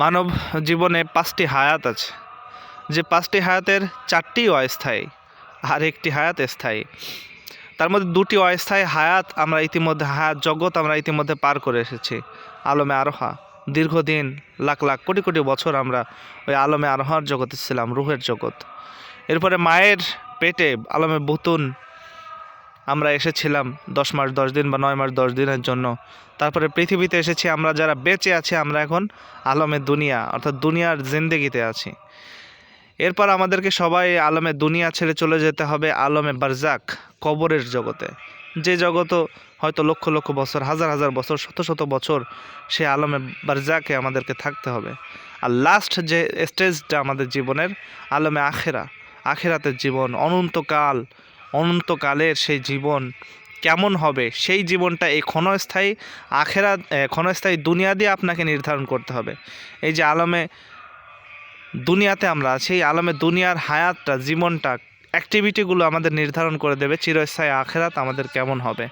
মানব জীবনে 5টি হায়াত আছে, যে 5টি হায়াতের 4টি অস্থায়ী আর একটি হায়াত স্থায়ী। তার মধ্যে 2টি অস্থায়ী হায়াত আমরা ইতিমধ্যে জগৎ আমরা ইতিমধ্যে পার করে এসেছি। আলমে আরোহা, দীর্ঘদিন লাখ লাখ কোটি কোটি বছর আমরা ওই আলমে আরোহার জগতে ছিলাম, রুহের জগৎ। এরপরে মায়ের পেটে আলমে বুতুন আমরা এসেছিলাম 10 মাস 10 দিন বা 9 মাস 10 দিনের জন্য। তারপরে পৃথিবীতে এসেছি আমরা, যারা বেঁচে আছি আমরা এখন আলমে দুনিয়া অর্থাৎ দুনিয়ার জিন্দেগিতে আছি। এরপর আমাদেরকে সবাই আলমে দুনিয়া ছেড়ে চলে যেতে হবে আলমে বারজাক, কবরের জগতে, যে জগৎ হয়তো লক্ষ লক্ষ বছর, হাজার হাজার বছর, শত শত বছর সে আলমে বারজাকে আমাদেরকে থাকতে হবে। আর লাস্ট যে স্টেজটা আমাদের জীবনের আলমে আখেরা, আখেরাতের জীবন, অনন্তকালের সেই জীবন কেমন হবে, সেই জীবনটা এই ক্ষণস্থায়ী দুনিয়া দিয়ে আপনাকে নির্ধারণ করতে হবে। এই যে আলমে দুনিয়াতে আমরা আছি, এই আলমে দুনিয়ার হায়াতটা, জীবনটা, অ্যাক্টিভিটিগুলো আমাদের নির্ধারণ করে দেবে চিরস্থায়ী আখেরাত আমাদের কেমন হবে।